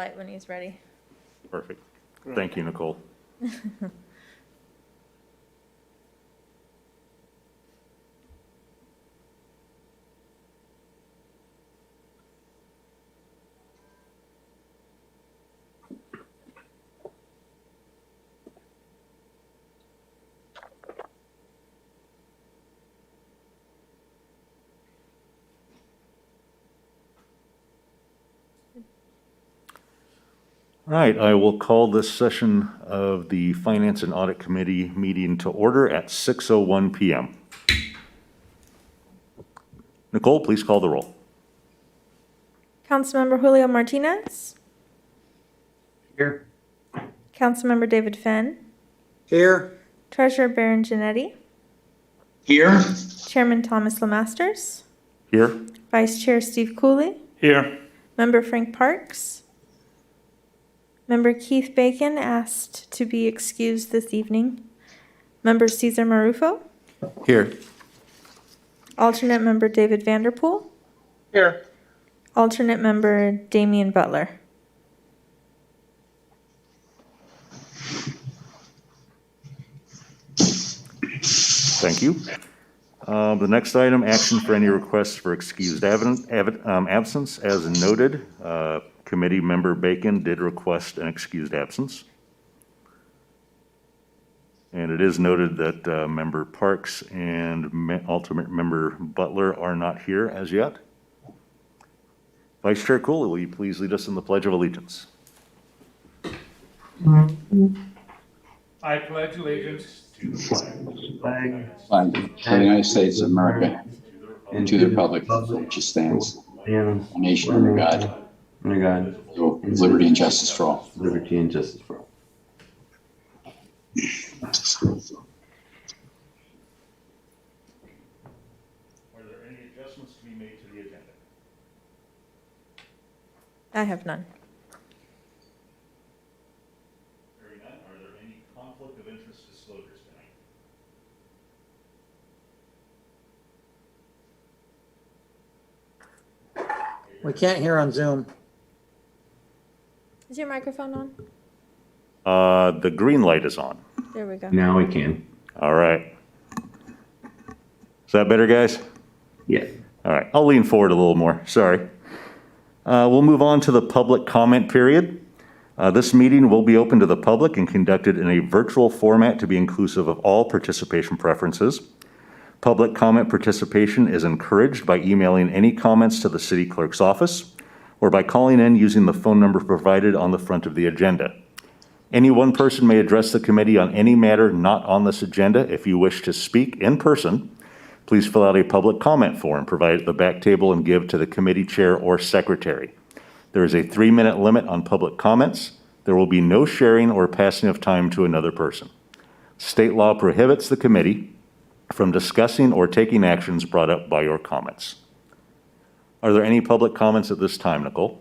light when he's ready. Perfect. Thank you, Nicole. All right, I will call this session of the Finance and Audit Committee meeting to order at 6:01 PM. Nicole, please call the roll. Councilmember Julio Martinez. Here. Councilmember David Fenn. Here. Treasurer Baron Janetti. Here. Chairman Thomas Lemasters. Here? Vice Chair Steve Cooley. Here. Member Frank Parks. Member Keith Bacon asked to be excused this evening. Member Cesar Marufo. Here. Alternate member David Vanderpool. Here. Alternate member Damian Butler. Thank you. The next item, action for any requests for excused absence. As noted, committee member Bacon did request an excused absence. And it is noted that member Parks and alternate member Butler are not here as yet. Vice Chair Cooley, will you please lead us in the Pledge of Allegiance? I pledge allegiance to the flag Flag of the United States of America and to the republic for which it stands, one nation under God, with liberty and justice for all. Liberty and justice for all. Are there any adjustments to be made to the agenda? I have none. Hearing none, are there any conflict of interest disclosures tonight? We can't hear on Zoom. Is your microphone on? The green light is on. There we go. Now we can. All right. Is that better, guys? Yeah. All right, I'll lean forward a little more, sorry. We'll move on to the public comment period. This meeting will be open to the public and conducted in a virtual format to be inclusive of all participation preferences. Public comment participation is encouraged by emailing any comments to the city clerk's office or by calling in using the phone number provided on the front of the agenda. Any one person may address the committee on any matter not on this agenda. If you wish to speak in person, please fill out a public comment form provided at the back table and give to the committee chair or secretary. There is a 3-minute limit on public comments. There will be no sharing or passing of time to another person. State law prohibits the committee from discussing or taking actions brought up by your comments. Are there any public comments at this time, Nicole?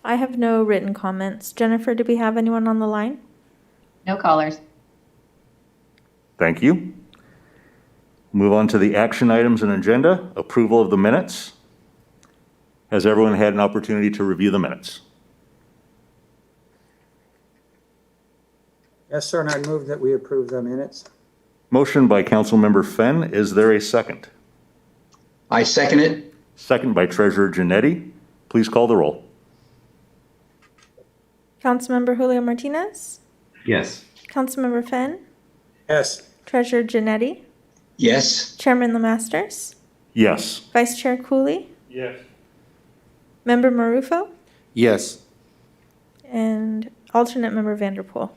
I have no written comments. Jennifer, do we have anyone on the line? No callers. Thank you. Move on to the action items and agenda. Approval of the minutes. Has everyone had an opportunity to review the minutes? Yes, sir, and I move that we approve the minutes. Motion by Councilmember Fenn. Is there a second? I second it. Second by Treasurer Janetti. Please call the roll. Councilmember Julio Martinez. Yes. Councilmember Fenn. Yes. Treasurer Janetti. Yes. Chairman Lemasters. Yes. Vice Chair Cooley. Yes. Member Marufo. Yes. And alternate member Vanderpool.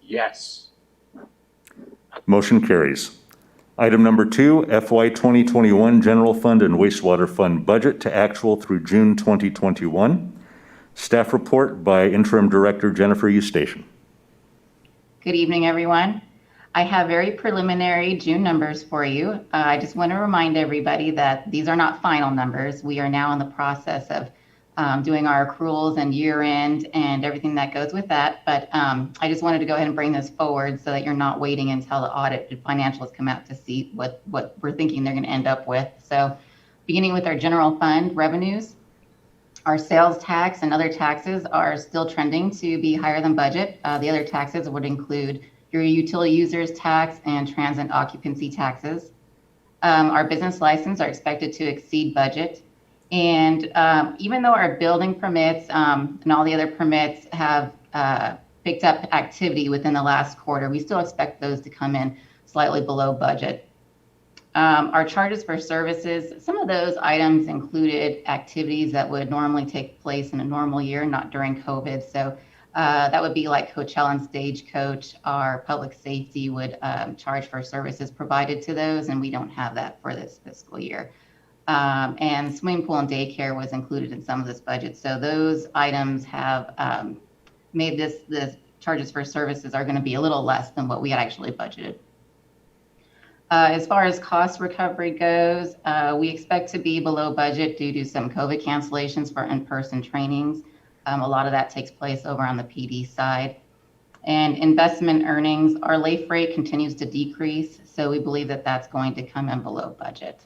Yes. Motion carries. Item number 2, FY 2021 General Fund and Wastewater Fund Budget to actual through June 2021. Staff report by Interim Director Jennifer Eustachian. Good evening, everyone. I have very preliminary June numbers for you. I just want to remind everybody that these are not final numbers. We are now in the process of doing our accruals and year end and everything that goes with that. But I just wanted to go ahead and bring this forward so that you're not waiting until the audited financials come out to see what we're thinking they're going to end up with. So beginning with our general fund revenues, Our sales tax and other taxes are still trending to be higher than budget. The other taxes would include your utility users tax and transit occupancy taxes. Our business license are expected to exceed budget. And even though our building permits and all the other permits have picked up activity within the last quarter, we still expect those to come in slightly below budget. Our charges for services, some of those items included activities that would normally take place in a normal year, not during COVID. So that would be like Coachella and Stagecoach. Our public safety would charge for services provided to those, and we don't have that for this fiscal year. And swimming pool and daycare was included in some of this budget. So those items have made this charges for services are going to be a little less than what we had actually budgeted. As far as cost recovery goes, we expect to be below budget due to some COVID cancellations for in-person trainings. A lot of that takes place over on the PD side. And investment earnings, our LAIF rate continues to decrease, so we believe that that's going to come in below budget.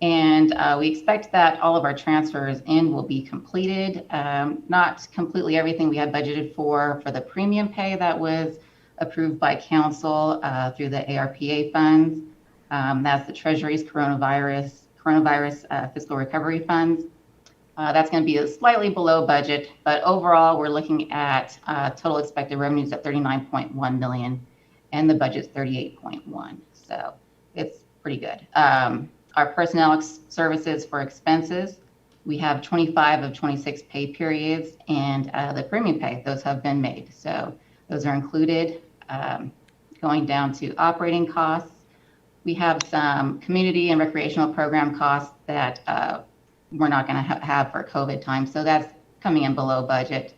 And we expect that all of our transfers in will be completed. Not completely everything we had budgeted for the premium pay that was approved by council through the ARPA funds. That's the Treasury's coronavirus fiscal recovery funds. That's going to be slightly below budget, but overall we're looking at total expected revenues at 39.1 million, and the budget's 38.1. So it's pretty good. Our personnel services for expenses, we have 25 of 26 pay periods, and the premium pay, those have been made. So those are included. Going down to operating costs, we have some community and recreational program costs that we're not going to have for COVID time. So that's coming in below budget.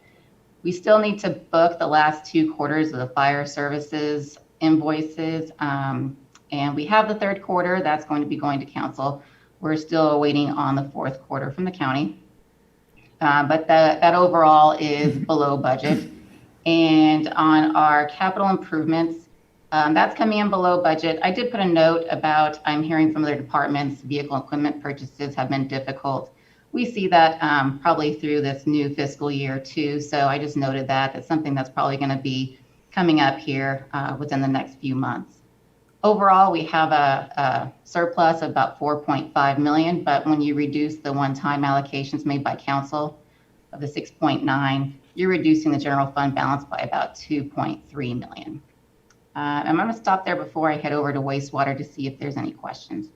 We still need to book the last 2 quarters of the fire services invoices. And we have the 3rd quarter that's going to be going to council. We're still waiting on the 4th quarter from the county. But that overall is below budget. And on our capital improvements, that's coming in below budget. I did put a note about, I'm hearing from other departments, vehicle equipment purchases have been difficult. We see that probably through this new fiscal year too. So I just noted that. That's something that's probably going to be coming up here within the next few months. Overall, we have a surplus of about 4.5 million, but when you reduce the one-time allocations made by council of the 6.9, you're reducing the general fund balance by about 2.3 million. I'm going to stop there before I head over to wastewater to see if there's any questions.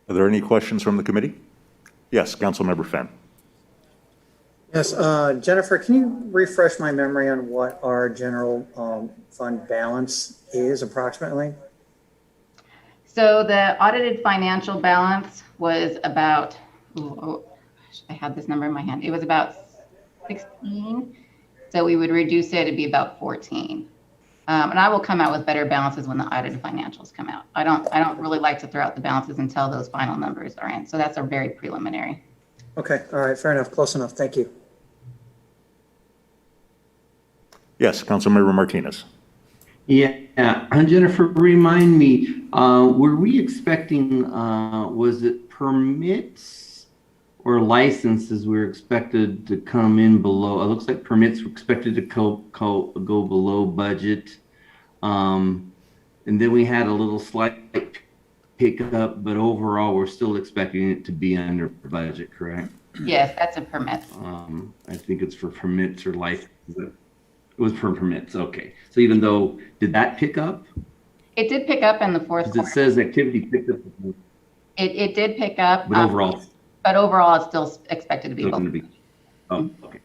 Are there any questions from the committee? Yes, Councilmember Fenn. Yes, Jennifer, can you refresh my memory on what our general fund balance is approximately? So the audited financial balance was about, I had this number in my hand. It was about 16. So we would reduce it, it'd be about 14. And I will come out with better balances when the audited financials come out. I don't really like to throw out the balances until those final numbers are in. So that's a very preliminary. Okay, all right, fair enough, close enough, thank you. Yes, Councilmember Martinez. Yeah, Jennifer, remind me, were we expecting, was it permits or licenses we were expected to come in below? It looks like permits were expected to go below budget. And then we had a little slight pickup, but overall we're still expecting it to be under budget, correct? Yes, that's a permit. I think it's for permits or licenses. It was for permits, okay. So even though, did that pick up? It did pick up in the 4th quarter. It says activity picked up. It did pick up. But overall. But overall, it's still expected to be. Still gonna be. Oh, okay.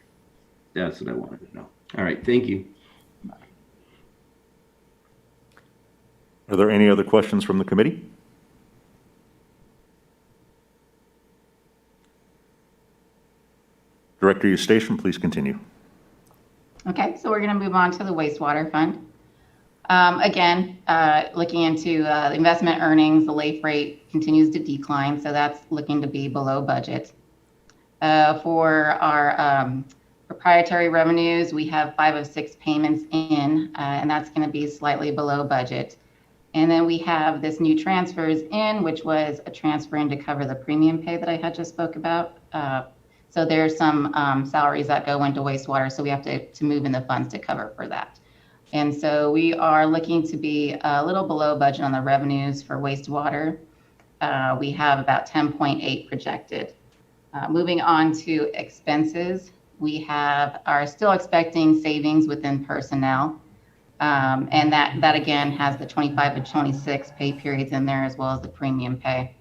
That's what I wanted to know. All right, thank you. Are there any other questions from the committee? Director Eustachian, please continue. Okay, so we're going to move on to the wastewater fund. Again, looking into the investment earnings, the LAIF rate continues to decline, so that's looking to be below budget. For our proprietary revenues, we have 5 of 6 payments in, and that's going to be slightly below budget. And then we have this new transfers in, which was a transfer in to cover the premium pay that I had just spoke about. So there's some salaries that go into wastewater, so we have to move in the funds to cover for that. And so we are looking to be a little below budget on the revenues for wastewater. We have about 10.8 projected. Moving on to expenses, we are still expecting savings within personnel. And that again has the 25 to 26 pay periods in there, as well as the premium pay.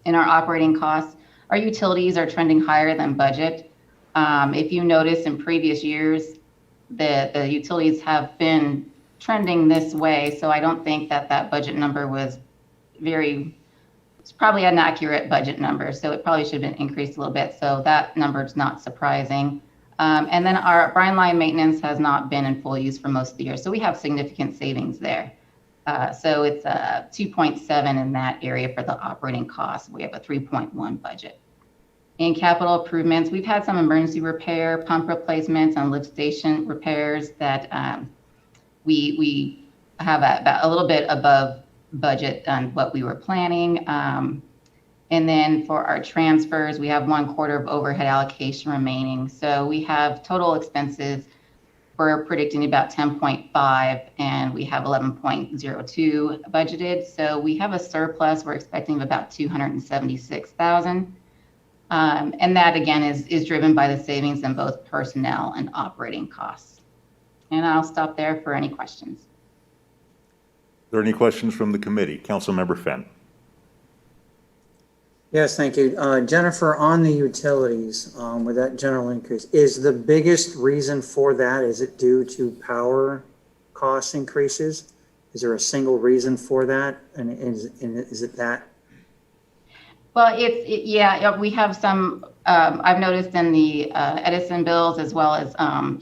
In our operating costs, our utilities are trending higher than budget. If you notice in previous years, the utilities have been trending this way, so I don't think that budget number was it's probably an accurate budget number, so it probably should have been increased a little bit, so that number is not surprising. And then our brine line maintenance has not been in full use for most of the year, so we have significant savings there. So it's 2.7 in that area for the operating costs. We have a 3.1 budget. In capital improvements, we've had some emergency repair, pump replacements, and lift station repairs that we have about a little bit above budget on what we were planning. And then for our transfers, we have 1/4 of overhead allocation remaining. So we have total expenses, we're predicting about 10.5, and we have 11.02 budgeted. So we have a surplus we're expecting of about 276,000. And that again is driven by the savings in both personnel and operating costs. And I'll stop there for any questions. Are there any questions from the committee? Councilmember Fenn. Yes, thank you. Jennifer, on the utilities, with that general increase, is the biggest reason for that, is it due to power cost increases? Is there a single reason for that? And is it that? Well, yeah, we have some, I've noticed in the Edison bills, as well as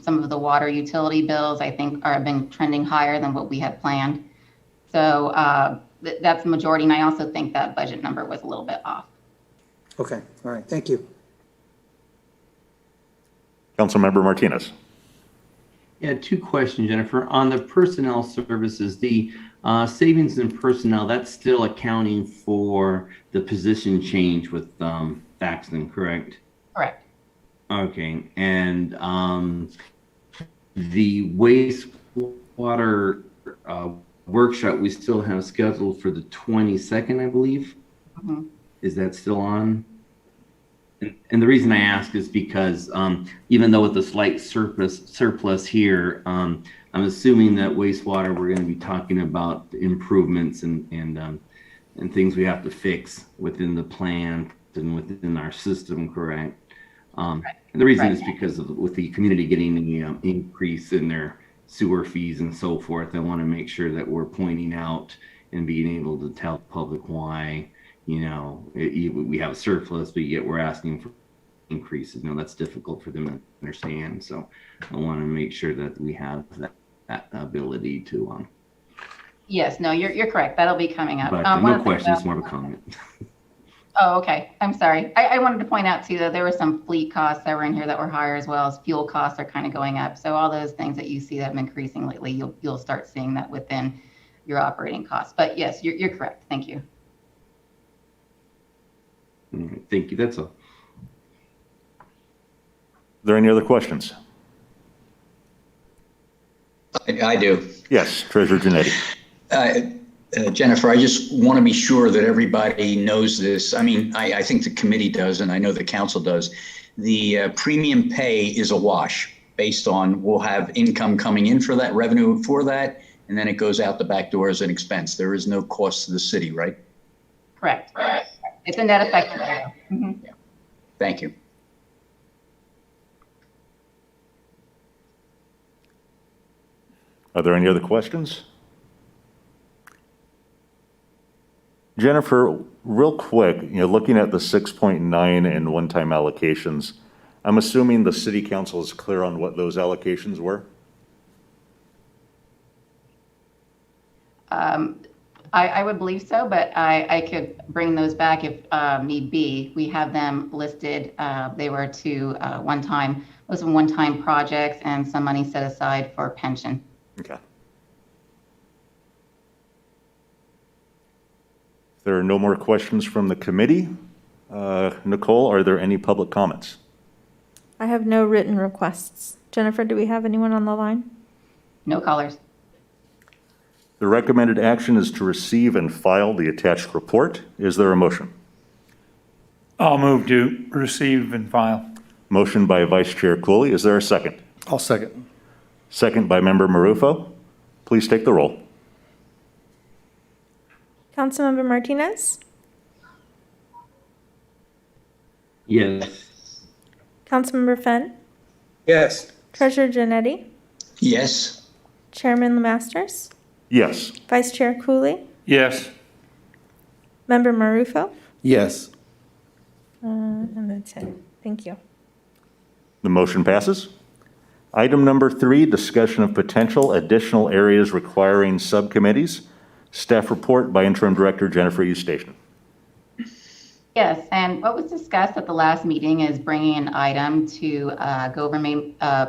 some of the water utility bills, I think have been trending higher than what we had planned. So that's the majority. And I also think that budget number was a little bit off. Okay, all right, thank you. Councilmember Martinez. Yeah, 2 questions, Jennifer. On the personnel services, the savings in personnel, that's still accounting for the position change with Thaxton, correct? Correct. Okay, and the wastewater workshop we still have scheduled for the 22nd, I believe. Mm-hmm. Is that still on? And the reason I ask is because even though with the slight surplus here, I'm assuming that wastewater, we're going to be talking about improvements and things we have to fix within the plant and within our system, correct? And the reason is because with the community getting the increase in their sewer fees and so forth, I want to make sure that we're pointing out and being able to tell the public why, you know, we have a surplus, but yet we're asking for increases. You know, that's difficult for them to understand. So I want to make sure that we have that ability to. Yes, no, you're correct. That'll be coming up. But no questions, more of a comment. Oh, okay. I'm sorry. I wanted to point out too that there were some fleet costs that were in here that were higher, as well as fuel costs are kind of going up. So all those things that you see that have been increasing lately, you'll start seeing that within your operating costs. But yes, you're correct. Thank you. All right, thank you. That's all. Are there any other questions? I do. Yes, Treasurer Janetti. Jennifer, I just want to be sure that everybody knows this. I mean, I think the committee does, and I know the council does. The premium pay is a wash based on we'll have income coming in for that, revenue for that, and then it goes out the back door as an expense. There is no cost to the city, right? Correct. It's a net effect. Mm-hmm. Yeah. Thank you. Are there any other questions? Jennifer, real quick, looking at the 6.9 and one-time allocations, I'm assuming the city council is clear on what those allocations were? I would believe so, but I could bring those back if need be. We have them listed. They were to one-time projects and some money set aside for pension. Okay. If there are no more questions from the committee, Nicole, are there any public comments? I have no written requests. Jennifer, do we have anyone on the line? No callers. The recommended action is to receive and file the attached report. Is there a motion? I'll move to receive and file. Motion by Vice Chair Cooley. Is there a second? I'll second. Second by Member Marufo. Please take the roll. Councilmember Martinez? Yes. Councilmember Fenn? Yes. Treasurer Janetti? Yes. Chairman Lemasters? Yes. Vice Chair Cooley? Yes. Member Marufo? Yes. And that's it. Thank you. The motion passes. Item number 3, discussion of potential additional areas requiring subcommittees. Staff report by Interim Director Jennifer Eustachian. Yes, and what was discussed at the last meeting is bringing an item to go over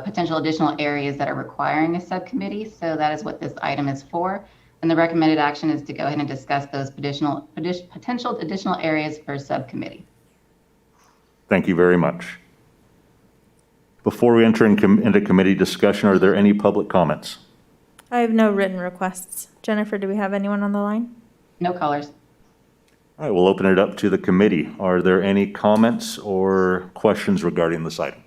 potential additional areas that are requiring a subcommittee. So that is what this item is for. And the recommended action is to go ahead and discuss those potential additional areas for subcommittee. Thank you very much. Before we enter into committee discussion, are there any public comments? I have no written requests. Jennifer, do we have anyone on the line? No callers. All right, we'll open it up to the committee. Are there any comments or questions regarding this item?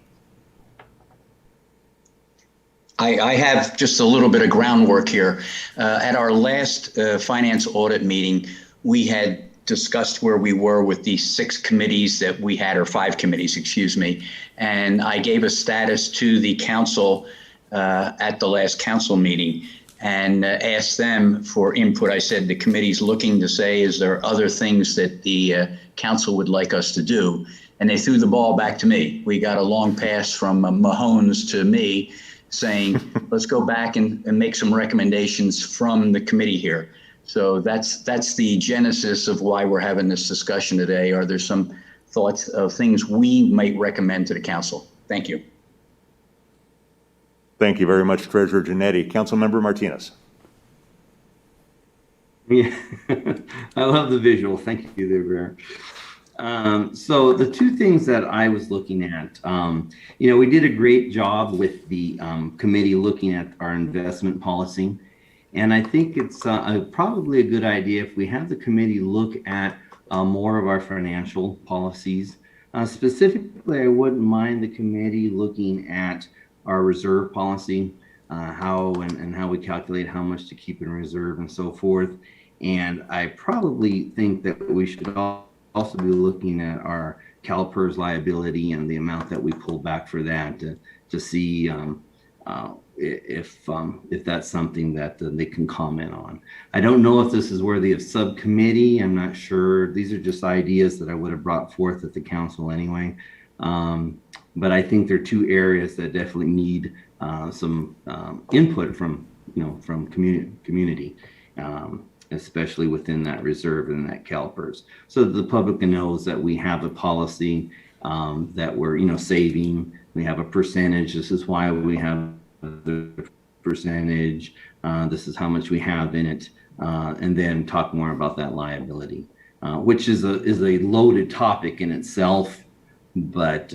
I have just a little bit of groundwork here. At our last finance audit meeting, we had discussed where we were with the 6 committees that we had, or 5 committees, excuse me. And I gave a status to the council at the last council meeting and asked them for input. I said, the committee's looking to say, is there other things that the council would like us to do? And they threw the ball back to me. We got a long pass from Mahones to me saying, let's go back and make some recommendations from the committee here. So that's the genesis of why we're having this discussion today. Are there some thoughts of things we might recommend to the council? Thank you. Thank you very much, Treasurer Janetti. Councilmember Martinez. Yeah, I love the visual. Thank you there, Bear. So the 2 things that I was looking at, we did a great job with the committee looking at our investment policy. And I think it's probably a good idea if we have the committee look at more of our financial policies. Specifically, I wouldn't mind the committee looking at our reserve policy, how we calculate how much to keep in reserve and so forth. And I probably think that we should also be looking at our CalPERS liability and the amount that we pull back for that to see if that's something that they can comment on. I don't know if this is worthy of subcommittee. I'm not sure. These are just ideas that I would have brought forth at the council anyway. But I think there are 2 areas that definitely need some input from community, especially within that reserve and that CalPERS, so that the public knows that we have a policy that we're saving. We have a percentage. This is why we have the percentage. This is how much we have in it, and then talk more about that liability, which is a loaded topic in itself, but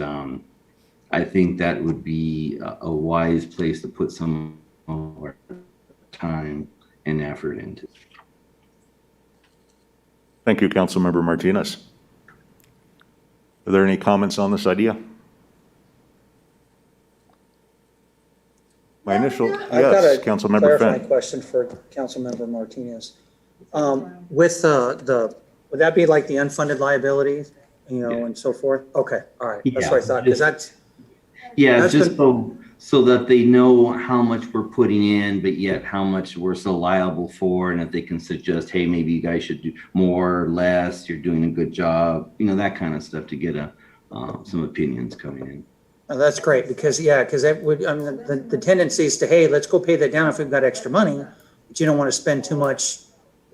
I think that would be a wise place to put some more time and effort into. Thank you, Councilmember Martinez. Are there any comments on this idea? My initial, yes, Councilmember Clarifying Fenn. question for Councilmember Martinez. With would that be like the unfunded liabilities, and so forth? Okay, all right. That's Yeah, what I thought, because that's. Yeah, That's just so that they know how much we're putting in, but yet how much we're so liable for, and if they can suggest, hey, maybe you guys should do more or less, you're doing a good job, that kind of stuff, to get some opinions coming in. Oh, that's great, because that would, the tendency is to, hey, let's go pay that down if we've got extra money, but you don't want to spend too much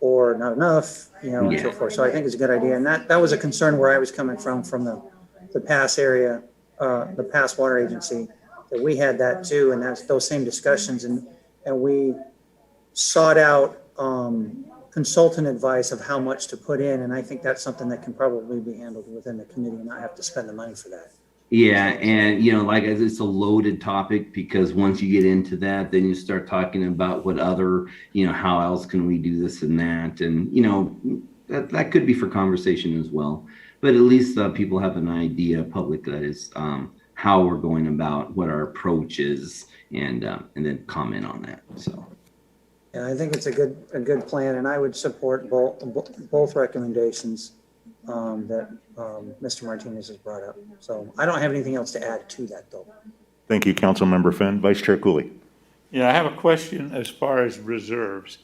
or not enough, and so forth. So I think it's a good idea. And that was a concern where I was coming from the pass area, the pass water agency, that we had that too. And that's those same discussions. And we sought out consultant advice of how much to put in, and I think that's something that can probably be handled within the committee and not have to spend the money for that. Yeah, and like it's a loaded topic because once you get into that, then you start talking about what other, how else can we do this and that, and that could be for conversation as well. But at least people have an idea, public, that is how we're going about what our approach is, and then comment on that. So. Yeah, I think it's a good plan, and I would support both recommendations that Mr. Martinez has brought up. So I don't have anything else to add to that, though. Thank you, Councilmember Finn. Vice Chair Cooley. Yeah, I have a question as far as reserves.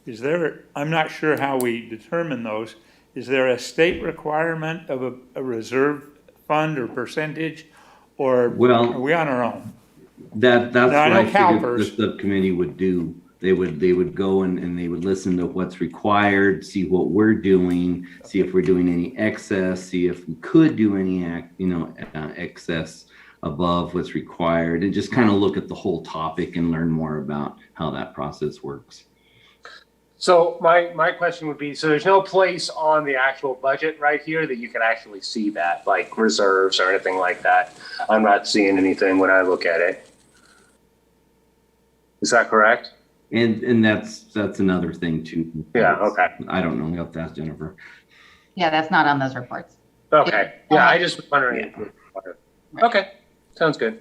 I'm not sure how we determine those. Is there a state requirement of a reserve fund or percentage, or are we on our own? That's now, what I know I figured CalPERS. the subcommittee would do. They would go and they would listen to what's required, see what we're doing, see if we're doing any excess, see if we could do any excess above what's required, and just kind of look at the whole topic and learn more about how that process works. So my question would be, so there's no place on the actual budget right here that you can actually see that, like reserves or anything like that. I'm not seeing anything when I look at it. Is that correct? And that's another thing too. Yeah, okay. I don't know. You'll have to ask Jennifer. Yeah, that's not on those reports. Okay. Yeah, I just was wondering. Yeah. Okay, sounds good.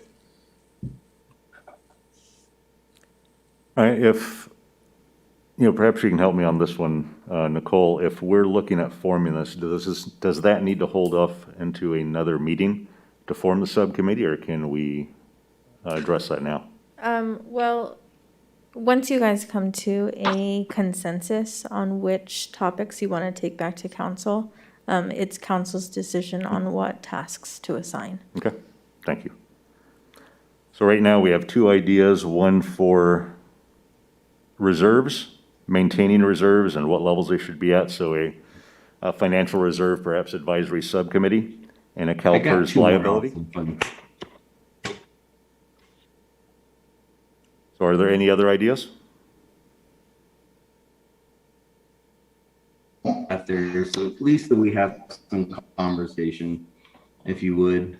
All right, if, perhaps you can help me on this one, Nicole. If we're looking at forming this, does that need to hold off into another meeting to form the subcommittee, or can we address that now? Well, once you guys come to a consensus on which topics you want to take back to council, it's council's decision on what tasks to assign. Okay, thank you. So right now we have two ideas, one for reserves, maintaining reserves and what levels they should be at. So a financial reserve, perhaps advisory subcommittee, and a CalPERS liability. So are there any other ideas? Out there, so at least that we have some conversation, if you would.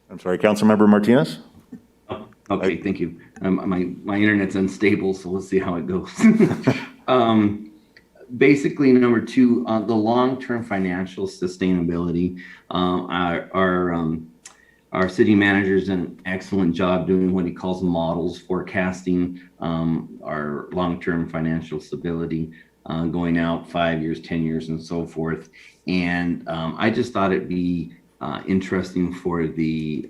I'm sorry, Councilmember Martinez? Okay, thank you. My internet's unstable, so we'll see how it goes. Basically, number two, the long-term financial sustainability. Our city manager's done an excellent job doing what he calls models, forecasting our long-term financial stability, going out 5 years, 10 years, and so forth. And I just thought it'd be interesting for the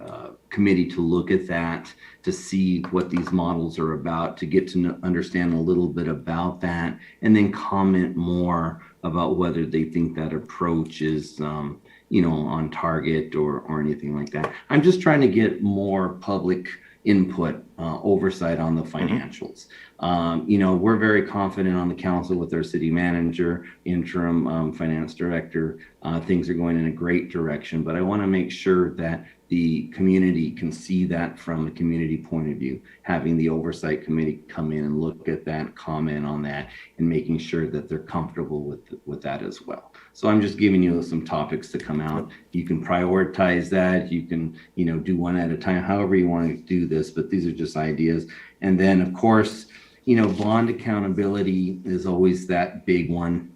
committee to look at that, to see what these models are about, to get to understand a little bit about that, and then comment more about whether they think that approach is on target or anything like that. I'm just trying to get more public input, oversight on the financials. We're very confident on the council with our city manager, interim finance director. Things are going in a great direction, but I want to make sure that the community can see that from a community point of view, having the oversight committee come in and look at that, comment on that, and making sure that they're comfortable with that as well. So I'm just giving you some topics to come out. You can prioritize that. You can, do one at a time, however you want to do this, but these are just ideas. And then of course, bond accountability is always that big one.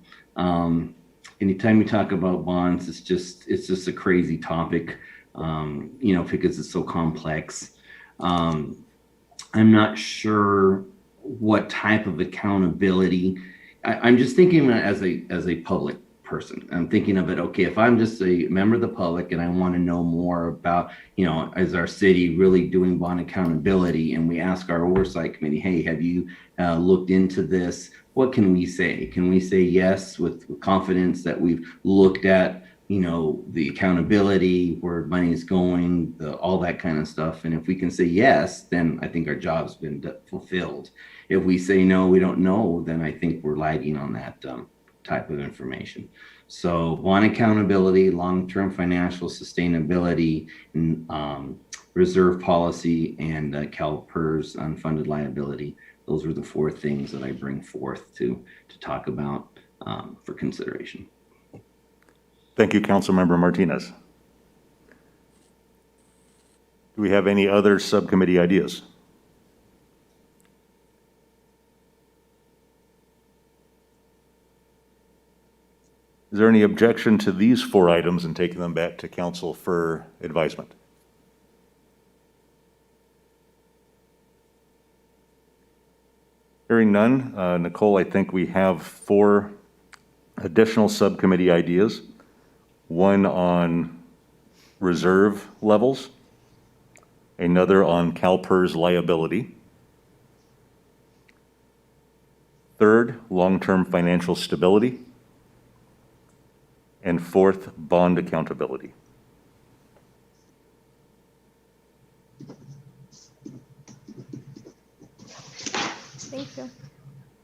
Anytime we talk about bonds, it's just a crazy topic, because it's so complex. I'm not sure what type of accountability. I'm just thinking as a public person. I'm thinking of it, okay, if I'm just a member of the public and I want to know more about, is our city really doing bond accountability? And we ask our oversight committee, hey, have you looked into this? What can we say? Can we say yes with confidence that we've looked at, the accountability, where money's going, all that kind of stuff? And if we can say yes, then I think our job's been fulfilled. If we say no, we don't know, then I think we're lagging on that type of information. So bond accountability, long-term financial sustainability, reserve policy, and CalPERS unfunded liability those are the four things that I bring forth to talk about for consideration. Thank you, Councilmember Martinez. Do we have any other subcommittee ideas? Is there any objection to these four items and taking them back to council for advisement? Hearing none, Nicole, I think we have four additional subcommittee ideas. One on reserve levels, another on CalPERS liability. Third, long-term financial stability. And fourth, bond accountability. Thank you.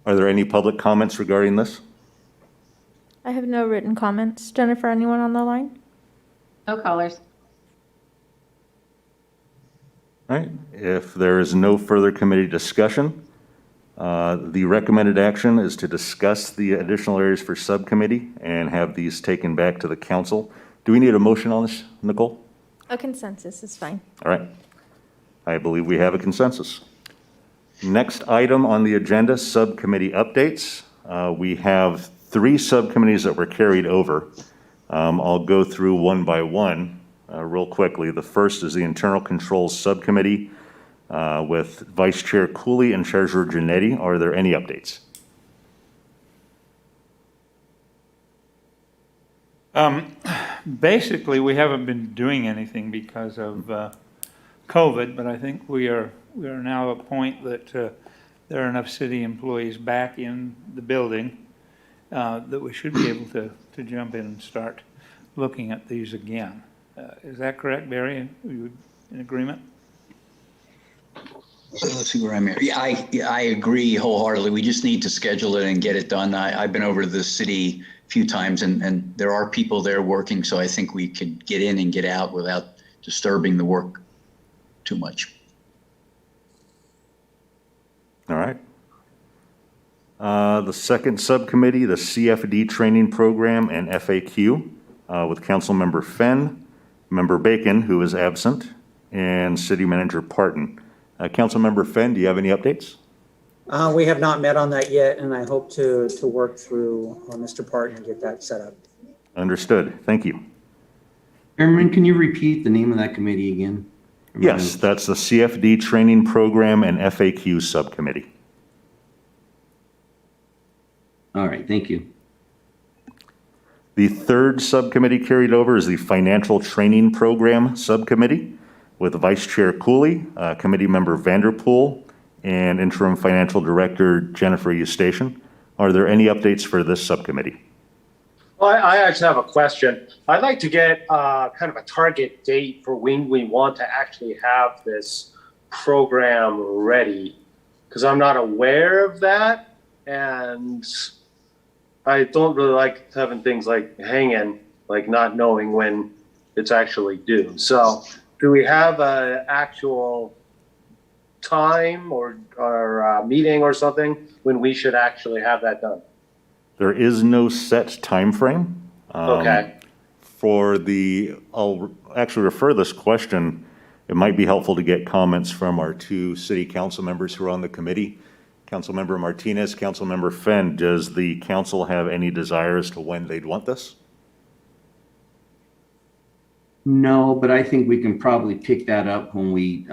Are there any public comments regarding this? I have no written comments. Jennifer, anyone on the line? No callers. All right, if there is no further committee discussion, the recommended action is to discuss the additional areas for subcommittee and have these taken back to the council. Do we need a motion on this, Nicole? A consensus is fine. All right. I believe we have a consensus. Next item on the agenda, subcommittee updates. We have 3 subcommittees that were carried over. I'll go through one by one real quickly. The first is the Internal Controls Subcommittee with Vice Chair Cooley and Treasurer Janetti. Are there any updates? Basically, we haven't been doing anything because of COVID, but I think we are now at a point that there are enough city employees back in the building that we should be able to jump in and start looking at these again. Is that correct, Barry? Are you in agreement? Let's see where I'm at. Yeah, I agree wholeheartedly. We just need to schedule it and get it done. I've been over to the city a few times and there are people there working, so I think we could get in and get out without disturbing the work too much. All right. The second subcommittee, the CFD training program and FAQ with Councilmember Fenn, Member Bacon, who is absent, and City Manager Parton. Councilmember Fenn, do you have any updates? We have not met on that yet, and I hope to work through Mr. Parton and get that set up. Understood. Thank you. Chairman, can you repeat the name of that committee again? Yes, that's the CFD training program and FAQ subcommittee. All right, thank you. The third subcommittee carried over is the Financial Training Program Subcommittee with Vice Chair Cooley, Committee Member Vanderpool, and Interim Financial Director Jennifer Eustachian. Are there any updates for this subcommittee? Well, I actually have a question. I'd like to get kind of a target date for when we want to actually have this program ready, because I'm not aware of that, and I don't really like having things like hanging, like not knowing when it's actually due. So do we have an actual time or meeting or something when we should actually have that done? There is no set time frame. Okay. I'll actually refer this question. It might be helpful to get comments from our 2 city council members who are on the committee. Councilmember Martinez, Councilmember Fenn, does the council have any desire as to when they'd want this? No, but I think we can probably pick that up when we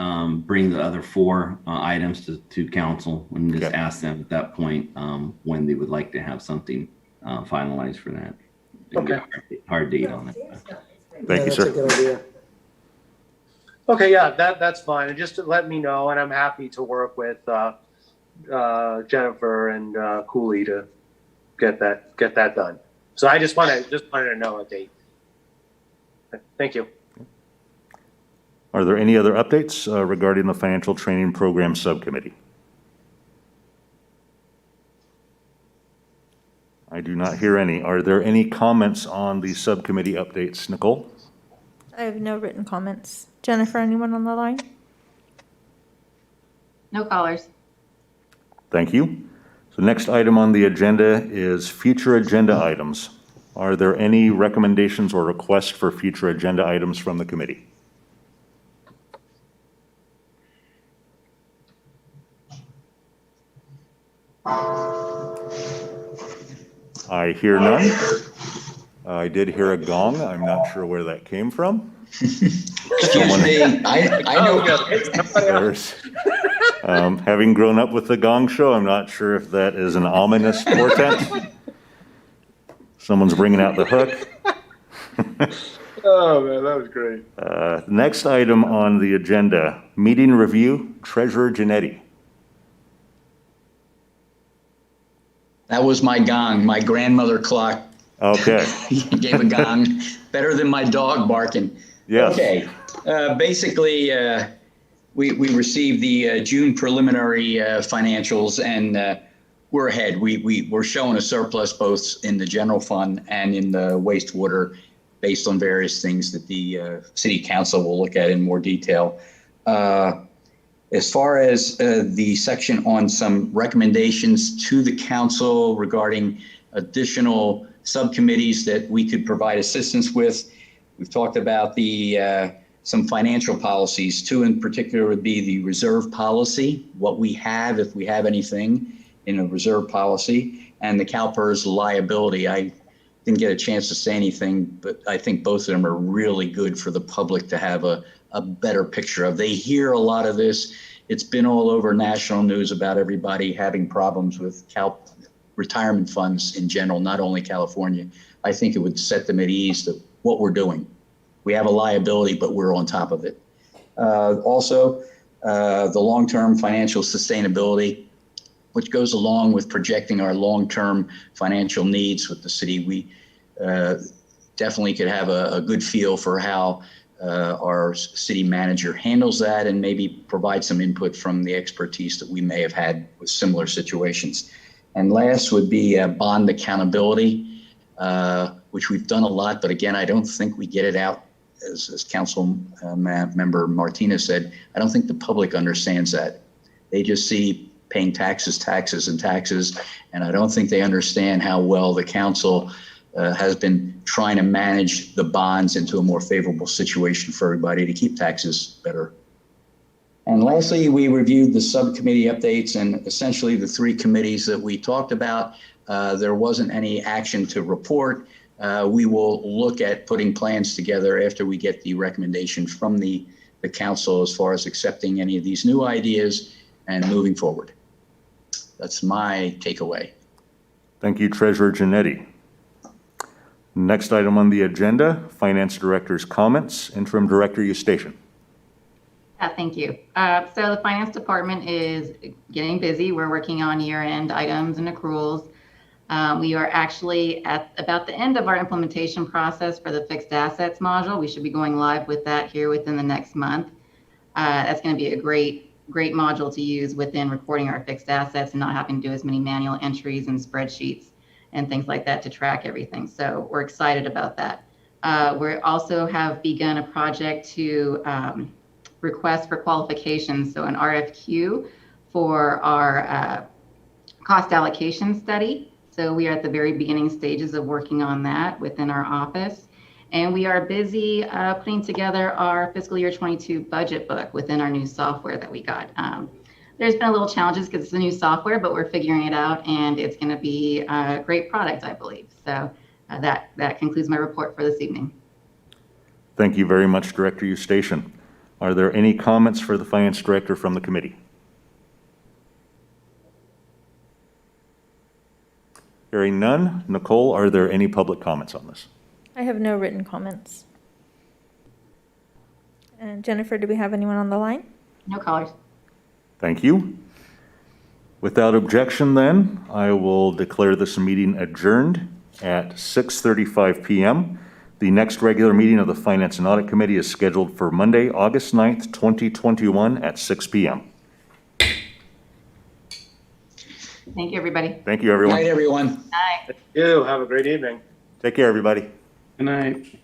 bring the other 4 items to council and just ask them at that point when they would like to have something finalized for that. Okay. Hard date on it. Thank you, sir. That's a good idea. Okay, yeah, that's fine. And just to let me know, and I'm happy to work with Jennifer and Cooley to get that done. So I just wanted to know a date. Thank you. Are there any other updates regarding the Financial Training Program Subcommittee? I do not hear any. Are there any comments on the subcommittee updates, Nicole? I have no written comments. Jennifer, anyone on the line? No callers. Thank you. So next item on the agenda is future agenda items. Are there any recommendations or requests for future agenda items from the committee? I hear none. I did hear a gong. I'm not sure where that came from. Excuse me, I know. There's, having grown up with the Gong Show, I'm not sure if that is an ominous portent. Someone's bringing out the hook. Oh, man, that was great. Next item on the agenda, meeting review, Treasurer Janetti. That was my gong, my grandmother clock. Okay, Gave a gong, better than my dog barking. yes. Okay, basically, we received the June preliminary financials, and we're ahead. We're showing a surplus both in the general fund and in the wastewater based on various things that the city council will look at in more detail. As far as the section on some recommendations to the council regarding additional subcommittees that we could provide assistance with, we've talked about the some financial policies. Two in particular would be the reserve policy, what we have, if we have anything in a reserve policy, and the CalPERS liability. I didn't get a chance to say anything, but I think both of them are really good for the public to have a better picture of. They hear a lot of this. It's been all over national news about everybody having problems with retirement funds in general, not only California. I think it would set them at ease that what we're doing. We have a liability, but we're on top of it. Also, the long-term financial sustainability, which goes along with projecting our long-term financial needs with the city. We definitely could have a good feel for how our city manager handles that, and maybe provide some input from the expertise that we may have had with similar situations. And last would be bond accountability, which we've done a lot, but again, I don't think we get it out. As Council Member Martinez said, I don't think the public understands that. They just see paying taxes, and I don't think they understand how well the council has been trying to manage the bonds into a more favorable situation for everybody to keep taxes better. And lastly, we reviewed the subcommittee updates, and essentially the three committees that we talked about. There wasn't any action to report. We will look at putting plans together after we get the recommendation from the council as far as accepting any of these new ideas and moving forward. That's my takeaway. Thank you, Treasurer Janetti. Next item on the agenda, Finance Director's comments. Interim Director Eustachian. Thank you. So the finance department is getting busy. We're working on year-end items and accruals. We are actually at about the end of our implementation process for the fixed assets module. We should be going live with that here within the next month. That's going to be a great module to use within recording our fixed assets and not having to do as many manual entries and spreadsheets and things like that to track everything. So we're excited about that. We also have begun a project to request for qualifications, so an RFQ for our cost allocation study. So we are at the very beginning stages of working on that within our office. And we are busy putting together our fiscal year 22 budget book within our new software that we got. There's been a little challenges because it's a new software, but we're figuring it out, and it's going to be a great product, I believe. So that concludes my report for this evening. Thank you very much, Director Eustachian. Are there any comments for the Finance Director from the committee? Hearing none. Nicole, are there any public comments on this? I have no written comments. And Jennifer, do we have anyone on the line? No callers. Thank you. Without objection, then, I will declare this meeting adjourned at 6:35 p.m. The next regular meeting of the Finance and Audit Committee is scheduled for Monday, August 9th, 2021 at 6 p.m. Thank you, everybody. Thank you, everyone. Good night, everyone. Bye. You have a great evening. Take care, everybody. Good night.